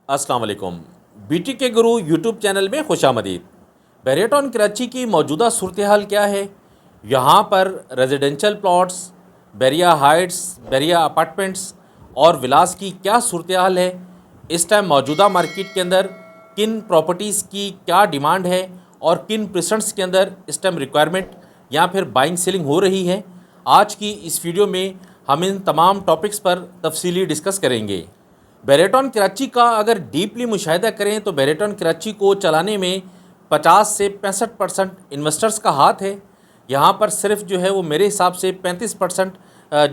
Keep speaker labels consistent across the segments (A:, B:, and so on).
A: अस्सलाम वालेकुम। बीटी के गुरु यूट्यूब चैनल में खुशामदीद। बैरियटॉन कराची की मौजूदा सूरत हाल क्या है, यहाँ पर residential plots, Bairia heights, Bairia apartments और विलास की क्या सूरत हाल है, इस टाइम मौजूदा मार्केट के अंदर किन प्रॉपर्टीज़ की क्या डिमांड है और किन प्रेसेंट्स के अंदर इस टाइम रिक्वायरमेंट या फिर बाइंग सेलिंग हो रही है, आज की इस वीडियो में हम इन तमाम टॉपिक्स पर तफसीली डिस्कस करेंगे। बैरियटॉन कराची का अगर डीपली मुशाहिदा करें तो बैरियटॉन कराची को चलाने में 50 से 65% इन्वेस्टर्स का हाथ है। यहाँ पर सिर्फ जो है वो मेरे हिसाब से 35%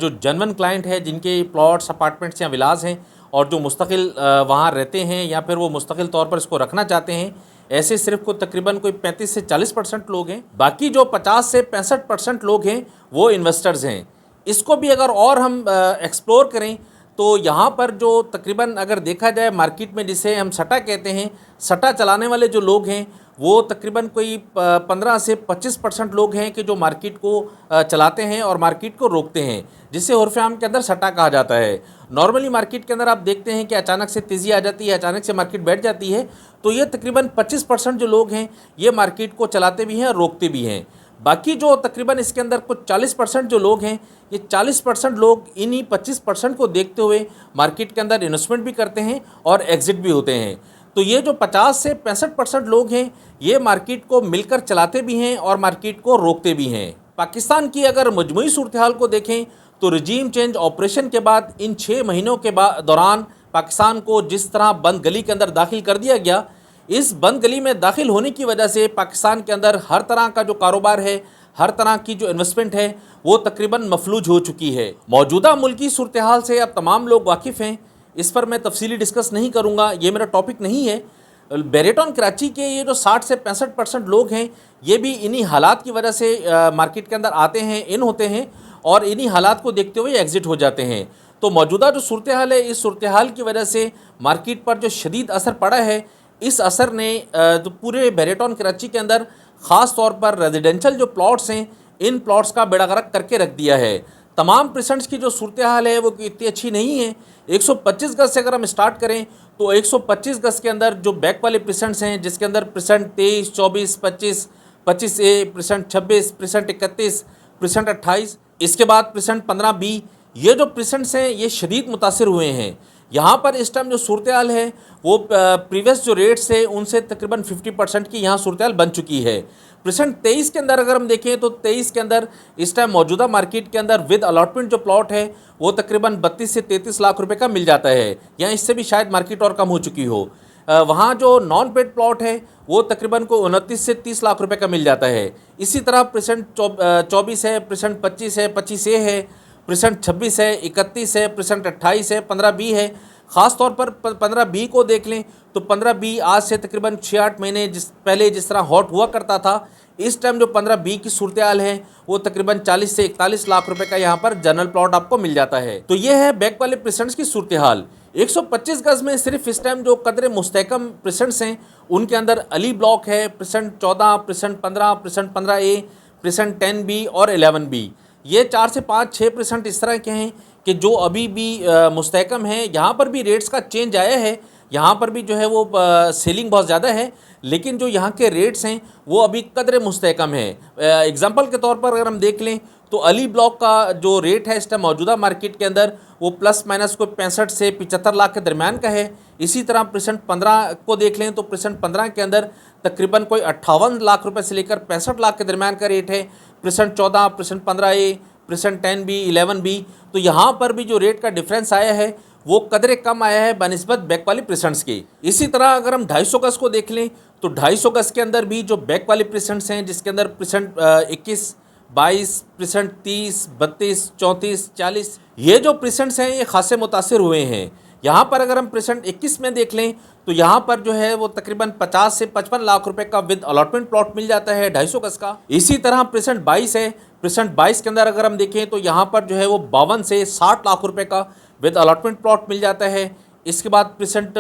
A: जो जनवन क्लाइंट है, जिनके प्लॉट्स, अपार्टमेंट्स या विलास हैं और जो मुस्तकिल वहाँ रहते हैं या फिर वो मुस्तकिल तौर पर इसको रखना चाहते हैं, ऐसे सिर्फ को तकरीबन कोई 35 से 40% लोग हैं। बाकी जो 50 से 65% लोग हैं वो इन्वेस्टर्स हैं। इसको भी अगर और हम एक्सप्लोर करें तो यहाँ पर जो तकरीबन अगर देखा जाए मार्केट में जिसे हम सट्टा कहते हैं, सट्टा चलाने वाले जो लोग हैं वो तकरीबन कोई 15 से 25% लोग हैं कि जो मार्केट को चलाते हैं और मार्केट को रोकते हैं, जिसे उर्फ़ आम के अंदर सट्टा कहा जाता है। नॉर्मली मार्केट के अंदर आप देखते हैं कि अचानक से तेज़ी आ जाती है, अचानक से मार्केट बैठ जाती है, तो ये तकरीबन 25% जो लोग हैं ये मार्केट को चलाते भी हैं और रोकते भी हैं। बाकी जो तकरीबन इसके अंदर कुछ 40% जो लोग हैं, ये 40% लोग इन्हीं 25% को देखते हुए मार्केट के अंदर इन्वेस्टमेंट भी करते हैं और एग्ज़िट भी होते हैं। तो ये जो 50 से 65% लोग हैं ये मार्केट को मिलकर चलाते भी हैं और मार्केट को रोकते भी हैं। पाकिस्तान की अगर मजमूई सूरत हाल को देखें तो रजीम चेंज ऑपरेशन के बाद इन 6 महीनों के दौरान पाकिस्तान को जिस तरह बंद गली के अंदर दाखिल कर दिया गया, इस बंद गली में दाखिल होने की वजह से पाकिस्तान के अंदर हर तरह का जो कारोबार है, हर तरह की जो इन्वेस्टमेंट है वो तकरीबन मफलूज हो चुकी है। मौजूदा मुल्की सूरत हाल से अब तमाम लोग वाकिफ़ हैं, इस पर मैं तफसीली डिस्कस नहीं करूँगा, ये मेरा टॉपिक नहीं है। बैरियटॉन कराची के ये जो 60 से 65% लोग हैं ये भी इन्हीं हालात की वजह से मार्केट के अंदर आते हैं, इन होते हैं और इन्हीं हालात को देखते हुए एग्ज़िट हो जाते हैं। तो मौजूदा जो सूरत हाल है, इस सूरत हाल की वजह से मार्केट पर जो शदीद असर पड़ा है, इस असर ने जो पूरे बैरियटॉन कराची के अंदर ख़ास तौर पर रेजिडेंशियल जो प्लॉट्स हैं, इन प्लॉट्स का बेड़ा गर्क करके रख दिया है। तमाम प्रेसेंट्स की जो सूरत हाल है वो इतनी अच्छी नहीं है। 125 गज से अगर हम स्टार्ट करें तो 125 गज के अंदर जो बैक वाले प्रेसेंट्स हैं, जिसके अंदर present 23, 24, 25, 25A, present 26, present 31, present 28, इसके बाद प्रेसेंट 15B, ये जो प्रेसेंट्स हैं ये शदीद मुतासिर हुए हैं। यहाँ पर इस टाइम जो सूरत हाल है वो प्रीवियस जो रेट्स है उनसे तकरीबन 50% की यहाँ सूरत हाल बन चुकी है। प्रेसेंट 23 के अंदर अगर हम देखें तो 23 के अंदर इस टाइम मौजूदा मार्केट के अंदर विद अलॉटमेंट जो प्लॉट है वो तकरीबन 32 से 33 लाख रुपए का मिल जाता है, या इससे भी शायद मार्केट और कम हो चुकी हो। वहाँ जो नॉन पेड प्लॉट है वो तकरीबन को 29 से 30 लाख रुपए का मिल जाता है। इसी तरह प्रेसेंट 24 है, प्रेसेंट 25 है, 25A है, प्रेसेंट 26 है, 31 है, प्रेसेंट 28 है, 15B है। ख़ास तौर पर 15B को देख लें तो 15B आज से तकरीबन 6-8 महीने पहले जिस तरह हॉट हुआ करता था, इस टाइम जो 15B की सूरत हाल है वो तकरीबन 40 से 41 लाख रुपए का यहाँ पर जनरल प्लॉट आपको मिल जाता है। तो ये है बैक वाले प्रेसेंट्स की सूरत हाल। 125 गज में सिर्फ इस टाइम जो कदर मुस्तहकम प्रेसेंट्स हैं उनके अंदर अली ब्लॉक है, present 14, present 15, present 15A, present 10B और 11B। ये 4 से 5-6% इस तरह के हैं कि जो अभी भी मुस्तहकम हैं। यहाँ पर भी रेट्स का चेंज आया है, यहाँ पर भी जो है वो सेलिंग बहुत ज़्यादा है, लेकिन जो यहाँ के रेट्स हैं वो अभी कदर मुस्तहकम है। एग्ज़ाम्पल के तौर पर अगर हम देख लें तो अली ब्लॉक का जो रेट है इस टाइम मौजूदा मार्केट के अंदर वो प्लस माइनस कोई 65 से 75 लाख के दरमियान का है। इसी तरह प्रेसेंट 15 को देख लें तो प्रेसेंट 15 के अंदर तकरीबन कोई 58 लाख रुपए से लेकर 65 लाख के दरमियान का रेट है। Present 14, present 15A, present 10B, 11B, तो यहाँ पर भी जो रेट का डिफरेंस आया है वो कदरे कम आया है बनिस्बत बैक वाली प्रेसेंट्स के। इसी तरह अगर हम 250 गज को देख लें तो 250 गज के अंदर भी जो बैक वाली प्रेसेंट्स हैं, जिसके अंदर प्रेसेंट 21, 22, प्रेसेंट 30, 32, 34, 40, ये जो प्रेसेंट्स हैं ये खासे मुतासिर हुए हैं। यहाँ पर अगर हम प्रेसेंट 21 में देख लें तो यहाँ पर जो है वो तकरीबन 50 से 55 लाख रुपए का विद अलॉटमेंट प्लॉट मिल जाता है 250 गज का। इसी तरह प्रेसेंट 22 है, प्रेसेंट 22 के अंदर अगर हम देखें तो यहाँ पर जो है वो 52 से 60 लाख रुपए का विद अलॉटमेंट प्लॉट मिल जाता है। इसके बाद प्रेसेंट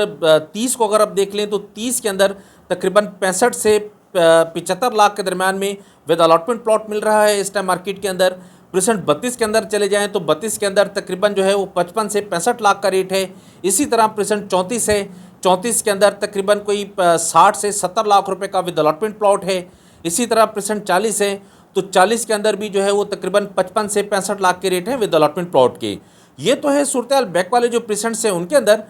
A: 30 को अगर आप देख लें तो 30 के अंदर तकरीबन 65 से 75 लाख के दरमियान में विद अलॉटमेंट प्लॉट मिल रहा है इस टाइम मार्केट के अंदर। प्रेसेंट 32 के अंदर चले जाएं तो 32 के अंदर तकरीबन जो है वो 55 से 65 लाख का रेट है। इसी तरह प्रेसेंट 34 है, 34 के अंदर तकरीबन कोई 60 से 70 लाख रुपए का विद अलॉटमेंट प्लॉट है। इसी तरह प्रेसेंट 40 है, तो 40 के अंदर भी जो है वो तकरीबन 55 से 65 लाख के रेट हैं विद अलॉटमेंट प्लॉट के। ये तो है सूरत हाल बैक वाले जो प्रेसेंट्स हैं उनके अंदर।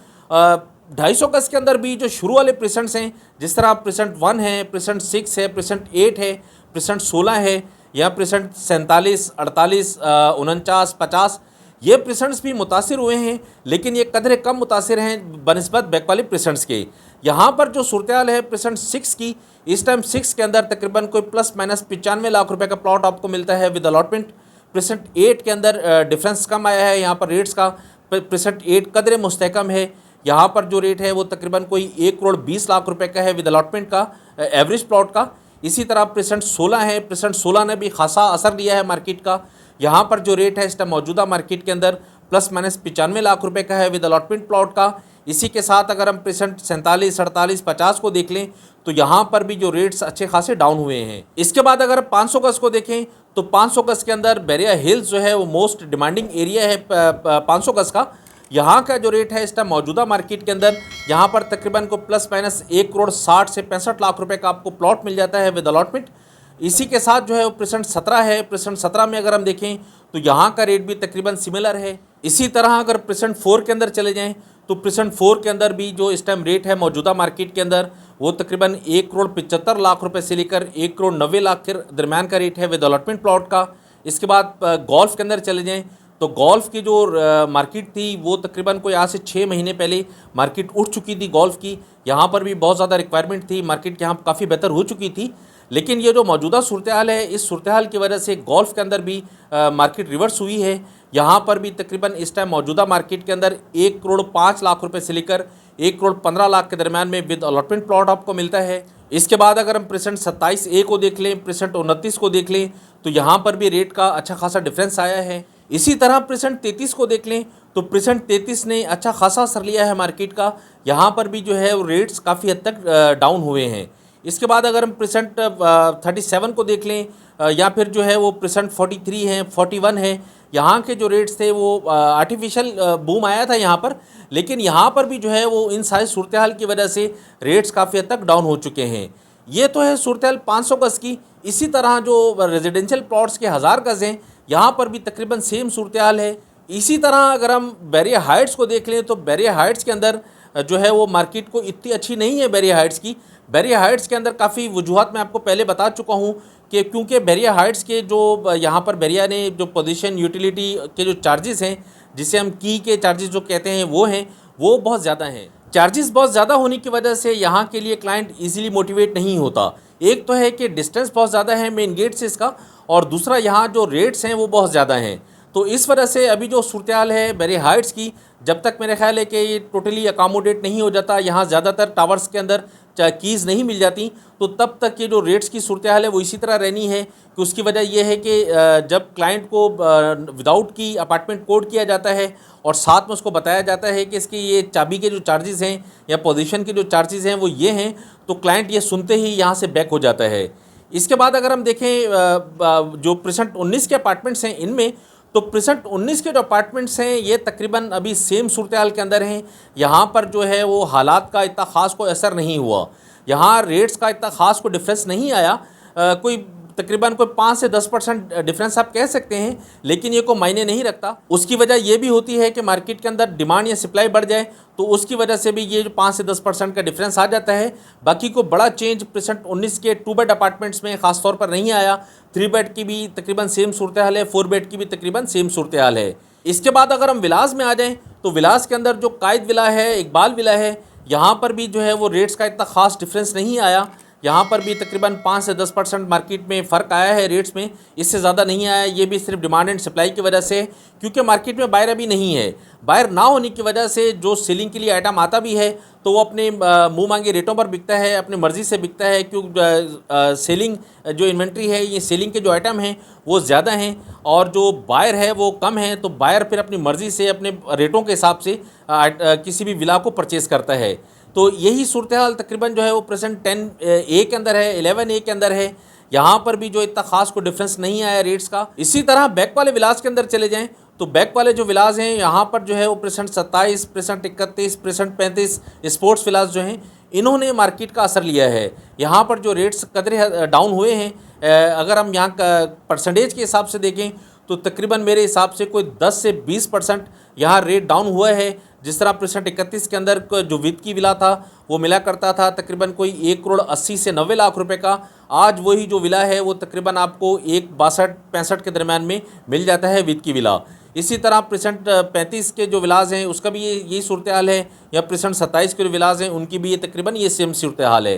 A: 250 गज के अंदर भी जो शुरू वाले प्रेसेंट्स हैं, जिस तरह प्रेसेंट 1 है, प्रेसेंट 6 है, प्रेसेंट 8 है, प्रेसेंट 16 है, या प्रेसेंट 47, 48, 49, 50, ये प्रेसेंट्स भी मुतासिर हुए हैं, लेकिन ये कदरे कम मुतासिर हैं बनिस्बत बैक वाले प्रेसेंट्स के। यहाँ पर जो सूरत हाल है प्रेसेंट 6 की, इस टाइम 6 के अंदर तकरीबन कोई प्लस माइनस 95 लाख रुपए का प्लॉट आपको मिलता है विद अलॉटमेंट। प्रेसेंट 8 के अंदर डिफरेंस कम आया है यहाँ पर रेट्स का। प्रेसेंट 8 कदरे मुस्तहकम है, यहाँ पर जो रेट है वो तकरीबन कोई 1 करोड़ 20 लाख रुपए का है विद अलॉटमेंट का एवरेज प्लॉट का। इसी तरह प्रेसेंट 16 है, प्रेसेंट 16 ने भी खासा असर लिया है मार्केट का। यहाँ पर जो रेट है इस टाइम मौजूदा मार्केट के अंदर प्लस माइनस 95 लाख रुपए का है विद अलॉटमेंट प्लॉट का। इसी के साथ अगर हम प्रेसेंट 47, 48, 50 को देख लें तो यहाँ पर भी जो रेट्स अच्छे खासे डाउन हुए हैं। इसके बाद अगर 500 गज को देखें तो 500 गज के अंदर बैरिया हिल्स जो है वो मोस्ट डिमांडिंग एरिया है 500 गज का। यहाँ का जो रेट है इस टाइम मौजूदा मार्केट के अंदर, यहाँ पर तकरीबन को प्लस माइनस 1 करोड़ 60 से 65 लाख रुपए का आपको प्लॉट मिल जाता है विद अलॉटमेंट। इसी के साथ जो है वो प्रेसेंट 17 है, प्रेसेंट 17 में अगर हम देखें तो यहाँ का रेट भी तकरीबन सिमिलर है। इसी तरह अगर प्रेसेंट 4 के अंदर चले जाएँ तो प्रेसेंट 4 के अंदर भी जो इस टाइम रेट है मौजूदा मार्केट के अंदर वो तकरीबन 1 करोड़ 75 लाख रुपए से लेकर 1 करोड़ 90 लाख के दरमियान का रेट है विद अलॉटमेंट प्लॉट का। इसके बाद गोल्फ के अंदर चले जाएँ तो गोल्फ की जो मार्केट थी वो तकरीबन कोई आज से 6 महीने पहले मार्केट उठ चुकी थी गोल्फ की। यहाँ पर भी बहुत ज़्यादा रिक्वायरमेंट थी, मार्केट यहाँ काफ़ी बेहतर हो चुकी थी। लेकिन ये जो मौजूदा सूरत हाल है, इस सूरत हाल की वजह से गोल्फ के अंदर भी मार्केट रिवर्स हुई है। यहाँ पर भी तकरीबन इस टाइम मौजूदा मार्केट के अंदर 1 करोड़ 5 लाख रुपए से लेकर 1 करोड़ 15 लाख के दरमियान में विद अलॉटमेंट प्लॉट आपको मिलता है। इसके बाद अगर हम प्रेसेंट 27A को देख लें, प्रेसेंट 29 को देख लें तो यहाँ पर भी रेट का अच्छा खासा डिफरेंस आया है। इसी तरह प्रेसेंट 33 को देख लें तो प्रेसेंट 33 ने अच्छा खासा असर लिया है मार्केट का। यहाँ पर भी जो है वो रेट्स काफ़ी हद तक डाउन हुए हैं। इसके बाद अगर हम प्रेसेंट 37 को देख लें या फिर जो है वो प्रेसेंट 43 है, 41 है, यहाँ के जो रेट्स थे वो आर्टिफिशियल बूम आया था यहाँ पर, लेकिन यहाँ पर भी जो है वो इन सारी सूरत हाल की वजह से रेट्स काफ़ी हद तक डाउन हो चुके हैं। ये तो है सूरत हाल 500 गज़ की। इसी तरह जो रेजिडेंशियल प्लॉट्स के 1000 गज़ हैं, यहाँ पर भी तकरीबन सेम सूरत हाल है। इसी तरह अगर हम बैरिया हाइट्स को देख लें तो बैरिया हाइट्स के अंदर जो है वो मार्केट को इतनी अच्छी नहीं है बैरिया हाइट्स की। बैरिया हाइट्स के अंदर काफ़ी वजूहत मैं आपको पहले बता चुका हूँ कि क्योंकि बैरिया हाइट्स के जो यहाँ पर बैरिया ने जो पोजीशन यूटिलिटी के जो चार्जेस हैं, जिसे हम की के चार्जेस जो कहते हैं वो बहुत ज़्यादा हैं। चार्जेस बहुत ज़्यादा होने की वजह से यहाँ के लिए क्लाइंट ईजिली मोटिवेट नहीं होता। एक तो है कि डिस्टेंस बहुत ज़्यादा है मेन गेट से इसका, और दूसरा यहाँ जो रेट्स हैं वो बहुत ज़्यादा हैं। तो इस वजह से अभी जो सूरत हाल है बैरिया हाइट्स की, जब तक मेरे ख्याल है कि ये टोटली अकामोडेट नहीं हो जाता, यहाँ ज़्यादातर टावर्स के अंदर कीज़ नहीं मिल जाती, तो तब तक ये जो रेट्स की सूरत हाल है वो इसी तरह रहनी है। कि उसकी वजह यह है कि जब क्लाइंट को विदाउट की अपार्टमेंट कोड किया जाता है और साथ में उसको बताया जाता है कि इसकी ये चाबी के जो चार्जेस हैं या पोजीशन के जो चार्जेस हैं वो ये हैं, तो क्लाइंट ये सुनते ही यहाँ से बैक हो जाता है। इसके बाद अगर हम देखें जो प्रेसेंट 19 के अपार्टमेंट्स हैं इनमें, तो प्रेसेंट 19 के जो अपार्टमेंट्स हैं ये तकरीबन अभी सेम सूरत हाल के अंदर हैं। यहाँ पर जो है वो हालात का इतना ख़ास कोई असर नहीं हुआ, यहाँ रेट्स का इतना ख़ास कोई डिफरेंस नहीं आया। कोई तकरीबन कोई 5 से 10% डिफरेंस आप कह सकते हैं, लेकिन ये कोई मायने नहीं रखता। उसकी वजह ये भी होती है कि मार्केट के अंदर डिमांड या सप्लाई बढ़ जाए, तो उसकी वजह से भी ये जो 5 से 10% का डिफरेंस आ जाता है। बाकी को बड़ा चेंज प्रेसेंट 19 के 2 बेड अपार्टमेंट्स में ख़ास तौर पर नहीं आया। 3 बेड की भी तकरीबन सेम सूरत हाल है, 4 बेड की भी तकरीबन सेम सूरत हाल है। इसके बाद अगर हम विलास में आ जाएँ तो विलास के अंदर जो कायद विला है, इकबाल विला है, यहाँ पर भी जो है वो रेट्स का इतना ख़ास डिफरेंस नहीं आया। यहाँ पर भी तकरीबन 5 से 10% मार्केट में फ़र्क आया है रेट्स में, इससे ज़्यादा नहीं आया। ये भी सिर्फ डिमांड एंड सप्लाई की वजह से, क्योंकि मार्केट में बायर अभी नहीं है। बायर ना होने की वजह से जो सेलिंग के लिए आइटम आता भी है तो वो अपने मुँह मांगे रेटों पर बिकता है, अपनी मर्ज़ी से बिकता है। क्योंकि सेलिंग जो इन्वेंट्री है, ये सेलिंग के जो आइटम हैं वो ज़्यादा हैं और जो बायर है वो कम है, तो बायर फिर अपनी मर्ज़ी से अपने रेटों के हिसाब से किसी भी विला को परचेज़ करता है। तो यही सूरत हाल तकरीबन जो है वो प्रेसेंट 10A के अंदर है, 11A के अंदर है। यहाँ पर भी जो इतना ख़ास कोई डिफरेंस नहीं आया रेट्स का। इसी तरह बैक वाले विलास के अंदर चले जाएं तो बैक वाले जो विलास हैं यहाँ पर जो है वो परसेंट 27, परसेंट 31, परसेंट 35 स्पोर्ट्स विलास जो हैं इन्होंने मार्केट का असर लिया है। यहाँ पर जो रेट्स कदरे डाउन हुए हैं, अगर हम यहाँ परसेंटेज के हिसाब से देखें तो तकरीबन मेरे हिसाब से कोई 10 से 20% यहाँ रेट डाउन हुआ है। जिस तरह परसेंट 31 के अंदर जो विद की विला था वो मिला करता था तकरीबन कोई 1,80,00,000 से 90 लाख रुपए का, आज वही जो विला है वो तकरीबन आपको 1,62-65 के दरमियान में मिल जाता है विद की विला। इसी तरह परसेंट 35 के जो विलास हैं उसका भी यही सूरत हाल है, या परसेंट 27 के जो विलास हैं उनकी भी ये तकरीबन ये सेम सूरत हाल है।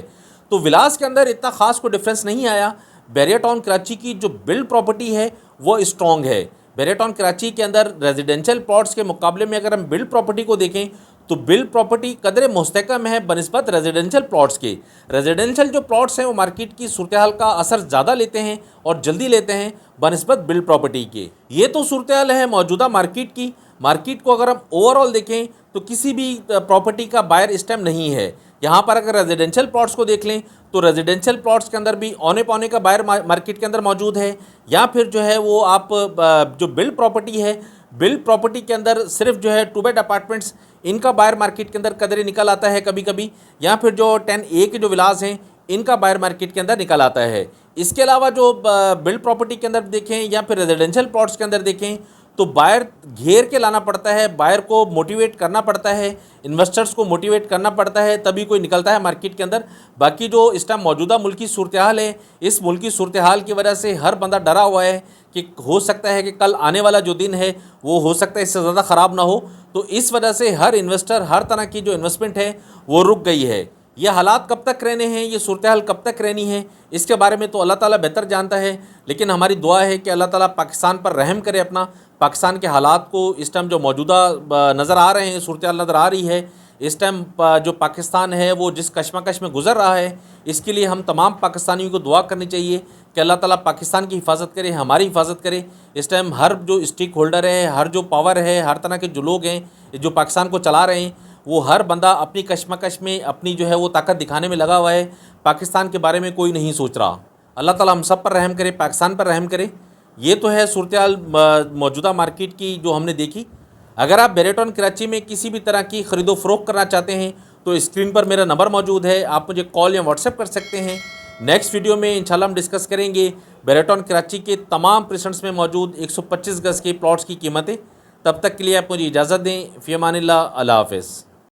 A: तो विलास के अंदर इतना ख़ास कोई डिफरेंस नहीं आया। बैरिया टाउन कराची की जो बिल्ड प्रॉपर्टी है वो स्ट्रॉन्ग है। बैरिया टाउन कराची के अंदर रेजिडेंशियल प्लॉट्स के मुकाबले में अगर हम बिल्ड प्रॉपर्टी को देखें तो बिल्ड प्रॉपर्टी कदरे मुस्तकम है बनस्बत रेजिडेंशियल प्लॉट्स के। रेजिडेंशियल जो प्लॉट्स हैं वो मार्केट की सूरत हाल का असर ज़्यादा लेते हैं और जल्दी लेते हैं बनस्बत बिल्ड प्रॉपर्टी के। ये तो सूरत हाल है मौजूदा मार्केट की। मार्केट को अगर हम ओवरऑल देखें तो किसी भी प्रॉपर्टी का बायर इस टाइम नहीं है। यहाँ पर अगर रेजिडेंशियल प्लॉट्स को देख लें तो रेजिडेंशियल प्लॉट्स के अंदर भी औने पौने का बायर मार्केट के अंदर मौजूद है, या फिर जो है वो आप जो बिल्ड प्रॉपर्टी है, बिल्ड प्रॉपर्टी के अंदर सिर्फ जो है 2 बेड अपार्टमेंट्स इनका बायर मार्केट के अंदर कदरे निकल आता है कभी कभी, या फिर जो 10A के जो विलास हैं इनका बायर मार्केट के अंदर निकल आता है। इसके अलावा जो बिल्ड प्रॉपर्टी के अंदर देखें या फिर रेजिडेंशियल प्लॉट्स के अंदर देखें तो बायर घेर के लाना पड़ता है, बायर को मोटिवेट करना पड़ता है, इन्वेस्टर्स को मोटिवेट करना पड़ता है, तभी कोई निकलता है मार्केट के अंदर। बाकी जो इस टाइम मौजूदा मुल्की सूरत हाल है, इस मुल्की सूरत हाल की वजह से हर बंदा डरा हुआ है कि हो सकता है कि कल आने वाला जो दिन है वो हो सकता है इससे ज़्यादा ख़राब ना हो। तो इस वजह से हर इन्वेस्टर, हर तरह की जो इन्वेस्टमेंट है वो रुक गई है। ये हालात कब तक रहने हैं, ये सूरत हाल कब तक रहनी है, इसके बारे में तो अल्लाह ताला बेहतर जानता है। लेकिन हमारी दुआ है कि अल्लाह ताला पाकिस्तान पर रहम करे, अपना पाकिस्तान के हालात को इस टाइम जो मौजूदा नज़र आ रहे हैं, सूरत हाल नज़र आ रही है, इस टाइम जो पाकिस्तान है वो जिस कशमकश में गुजर रहा है, इसके लिए हम तमाम पाकिस्तानियों को दुआ करनी चाहिए कि अल्लाह ताला पाकिस्तान की हिफाजत करे, हमारी हिफाजत करे। इस टाइम हर जो स्टेक होल्डर है, हर जो पावर है, हर तरह के जो लोग हैं जो पाकिस्तान को चला रहे हैं, वो हर बंदा अपनी कशमकश में अपनी जो है वो ताकत दिखाने में लगा हुआ है। पाकिस्तान के बारे में कोई नहीं सोच रहा। अल्लाह ताला हम सब पर रहम करे, पाकिस्तान पर रहम करे। ये तो है सूरत हाल मौजूदा मार्केट की जो हमने देखी। अगर आप बैरिया टाउन कराची में किसी भी तरह की ख़रीदो फ़रोख्त करना चाहते हैं तो स्क्रीन पर मेरा नंबर मौजूद है, आप मुझे कॉल या व्हाट्सएप कर सकते हैं। नेक्स्ट वीडियो में इंशाल्लाह हम डिस्कस करेंगे बैरिया टाउन कराची के तमाम प्रेसेंट्स में मौजूद 125 गज़ के प्लॉट्स की कीमतें। तब तक के लिए आप मुझे इजाज़त दें। फ़ी अमानिल्लाह, अल्लाह हाफ़िज़।